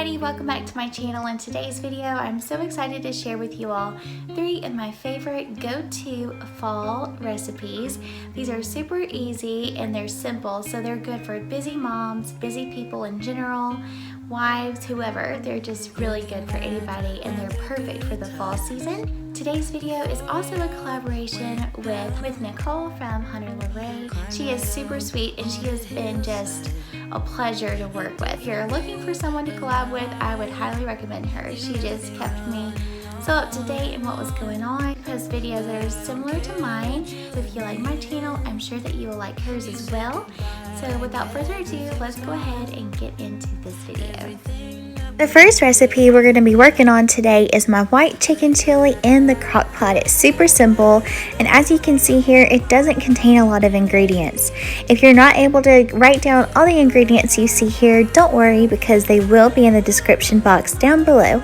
everybody, welcome back to my channel. In today's video, I'm so excited to share with you all 3 of my favorite go-to fall recipes. These are super easy and they're simple, so they're good for busy moms, busy people in general, wives, whoever. They're just really good for anybody and they're perfect for the fall season. Today's video is also a collaboration with Nicole from Hunter Lorraine. She is super sweet and she has been just a pleasure to work with. If you're looking for someone to collab with, I would highly recommend her. She just kept me so up to date in what was going on. Post videos that are similar to mine. So if you like my channel, I'm sure that you will like hers as well. So without further ado, let's go ahead and get into this video. The first recipe we're going to be working on today is my white chicken chili in the crock pot. It's super simple, and as you can see here, it doesn't contain a lot of ingredients. If you're not able to write down all the ingredients you see here, don't worry because they will be in the description box down below.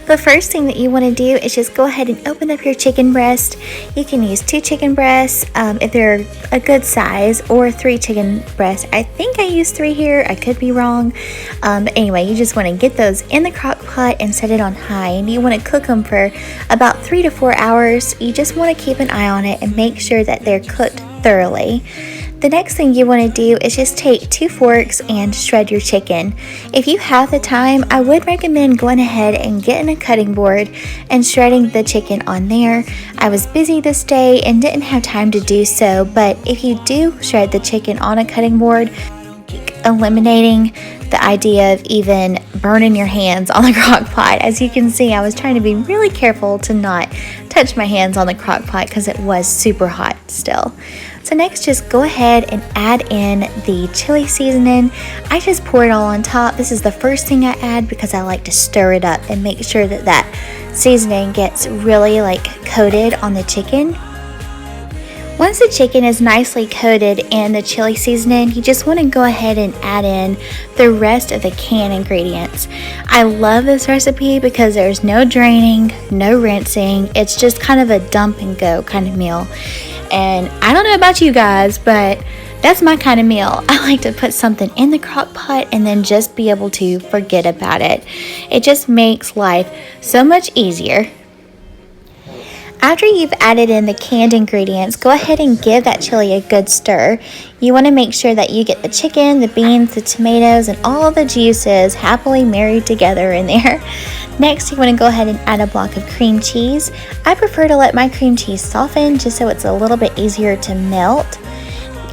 The first thing that you want to do is just go ahead and open up your chicken breast. You can use 2 chicken breasts if they're a good size, or 3 chicken breasts. I think I used 3 here, I could be wrong. But anyway, you just want to get those in the crock pot and set it on high, and you want to cook them for about 3 to 4 hours. You just want to keep an eye on it and make sure that they're cooked thoroughly. The next thing you want to do is just take 2 forks and shred your chicken. If you have the time, I would recommend going ahead and getting a cutting board and shredding the chicken on there. I was busy this day and didn't have time to do so, but if you do shred the chicken on a cutting board, eliminating the idea of even burning your hands on the crock pot. As you can see, I was trying to be really careful to not touch my hands on the crock pot because it was super hot still. So next, just go ahead and add in the chili seasoning. I just pour it all on top. This is the first thing I add because I like to stir it up and make sure that that seasoning gets really coated on the chicken. Once the chicken is nicely coated in the chili seasoning, you just want to go ahead and add in the rest of the canned ingredients. I love this recipe because there's no draining, no rinsing. It's just kind of a dump and go kind of meal. And I don't know about you guys, but that's my kind of meal. I like to put something in the crock pot and then just be able to forget about it. It just makes life so much easier. After you've added in the canned ingredients, go ahead and give that chili a good stir. You want to make sure that you get the chicken, the beans, the tomatoes, and all the juices happily married together in there. Next, you want to go ahead and add a block of cream cheese. I prefer to let my cream cheese soften just so it's a little bit easier to melt.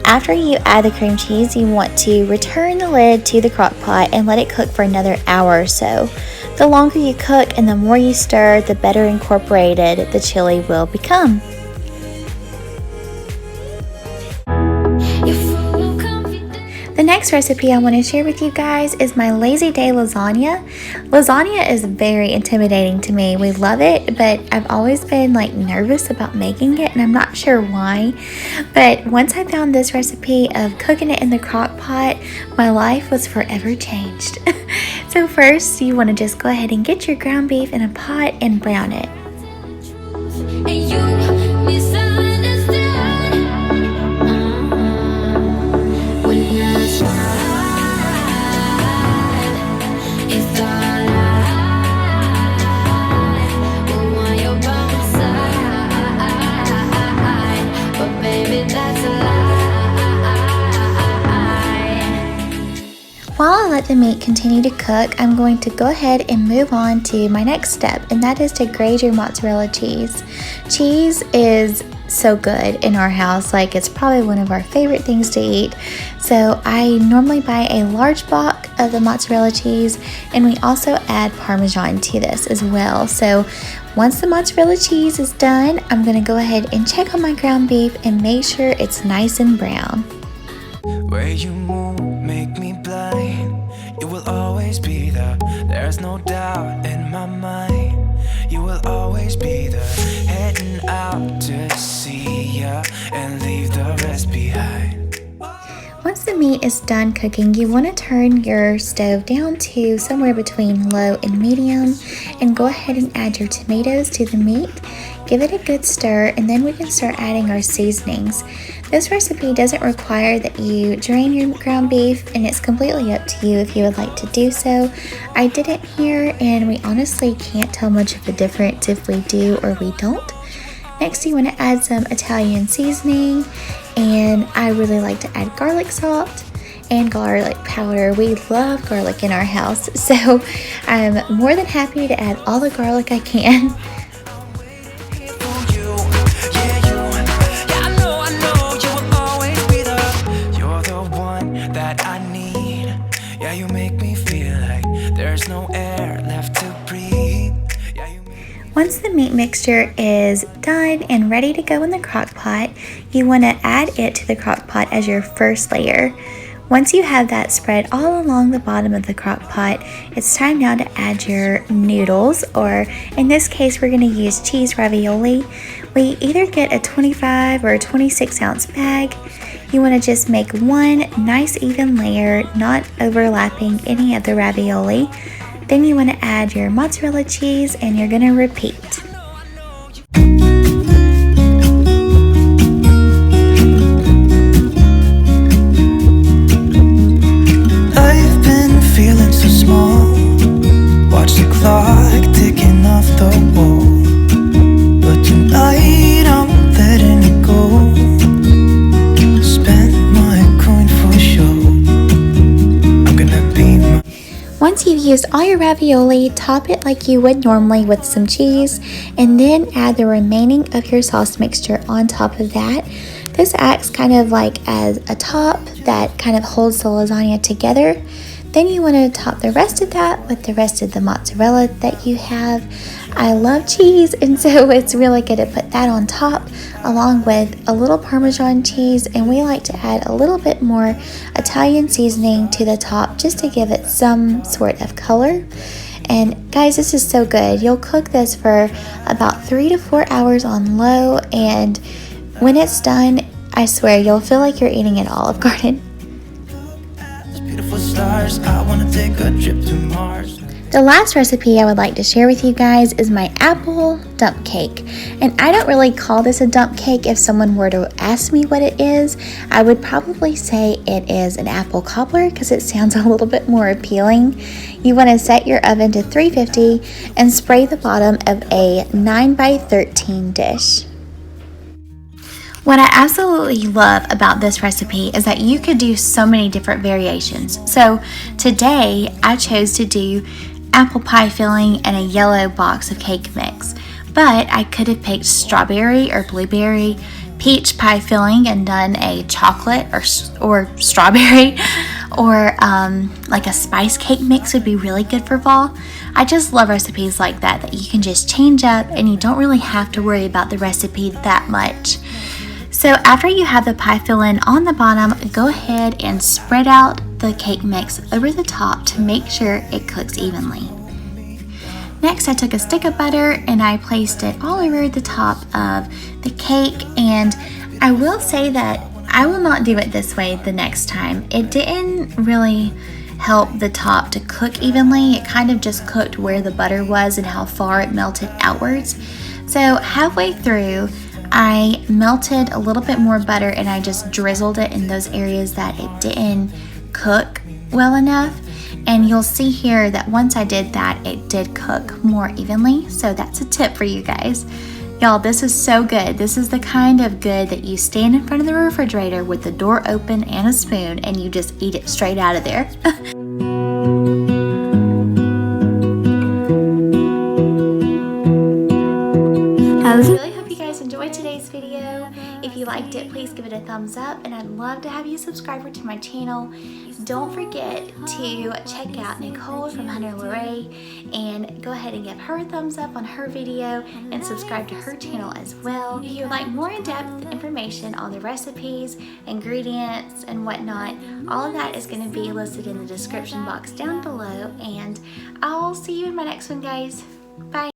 After you add the cream cheese, you want to return the lid to the crock pot and let it cook for another hour or so. The longer you cook and the more you stir, the better incorporated the chili will become. The next recipe I want to share with you guys is my lazy day lasagna. Lasagna is very intimidating to me. We love it, but I've always been nervous about making it, and I'm not sure why. But once I found this recipe of cooking it in the crock pot, my life was forever changed. So first, you want to just go ahead and get your ground beef in a pot and brown it. While I let the meat continue to cook, I'm going to go ahead and move on to my next step, and that is to grate your mozzarella cheese. Cheese is so good in our house, it's probably one of our favorite things to eat. So I normally buy a large block of the mozzarella cheese, and we also add Parmesan to this as well. So once the mozzarella cheese is done, I'm going to go ahead and check on my ground beef and make sure it's nice and brown. Where you move, make me blind. You will always be there. There's no doubt in my mind. You will always be there. Heading out to see ya and leave the rest behind. Once the meat is done cooking, you want to turn your stove down to somewhere between low and medium and go ahead and add your tomatoes to the meat. Give it a good stir, and then we can start adding our seasonings. This recipe doesn't require that you drain your ground beef, and it's completely up to you if you would like to do so. I didn't here, and we honestly can't tell much of a difference if we do or we don't. Next, you want to add some Italian seasoning, and I really like to add garlic salt and garlic powder. We love garlic in our house, so I'm more than happy to add all the garlic I can. Once the meat mixture is done and ready to go in the crock pot, you want to add it to the crock pot as your first layer. Once you have that spread all along the bottom of the crock pot, it's time now to add your noodles, or in this case we're going to use cheese ravioli. We either get a 25 or a 26 ounce bag. You want to just make one nice even layer, not overlapping any of the ravioli. Then you want to add your mozzarella cheese, and you're going to repeat. I've been feeling so small. Watch the clock ticking off the wall. But tonight I'm letting it go. Spend my coin for sure. I'm gonna be my... Once you've used all your ravioli, top it like you would normally with some cheese, and then add the remaining of your sauce mixture on top of that. This acts kind of like as a top that kind of holds the lasagna together. Then you want to top the rest of that with the rest of the mozzarella that you have. I love cheese, and so it's really good to put that on top along with a little Parmesan cheese, and we like to add a little bit more Italian seasoning to the top just to give it some sort of color. And guys, this is so good. You'll cook this for about 3 to 4 hours on low, and when it's done, I swear you'll feel like you're eating an Olive Garden. Beautiful stars, I wanna take a trip to Mars. The last recipe I would like to share with you guys is my apple dump cake. And I don't really call this a dump cake. If someone were to ask me what it is, I would probably say it is an apple cobbler because it sounds a little bit more appealing. You want to set your oven to 350 and spray the bottom of a 9x13 dish. What I absolutely love about this recipe is that you could do so many different variations. So today I chose to do apple pie filling and a yellow box of cake mix, but I could have picked strawberry or blueberry, peach pie filling and done a chocolate or strawberry, or like a spice cake mix would be really good for fall. I just love recipes like that you can just change up and you don't really have to worry about the recipe that much. So after you have the pie filling on the bottom, go ahead and spread out the cake mix over the top to make sure it cooks evenly. Next, I took a stick of butter and I placed it all over the top of the cake, and I will say that I will not do it this way the next time. It didn't really help the top to cook evenly. It kind of just cooked where the butter was and how far it melted outwards. So halfway through, I melted a little bit more butter and I just drizzled it in those areas that it didn't cook well enough. And you'll see here that once I did that, it did cook more evenly. So that's a tip for you guys. Y'all, this is so good. This is the kind of good that you stand in front of the refrigerator with the door open and a spoon and you just eat it straight out of there. I really hope you guys enjoyed today's video. If you liked it, please give it a thumbs up, and I'd love to have you subscribe to my channel. Don't forget to check out Nicole from Hunter Luray and go ahead and give her a thumbs up on her video and subscribe to her channel as well. If you'd like more in-depth information on the recipes, ingredients, and whatnot, all of that is going to be listed in the description box down below, and I'll see you in my next one, guys. Bye.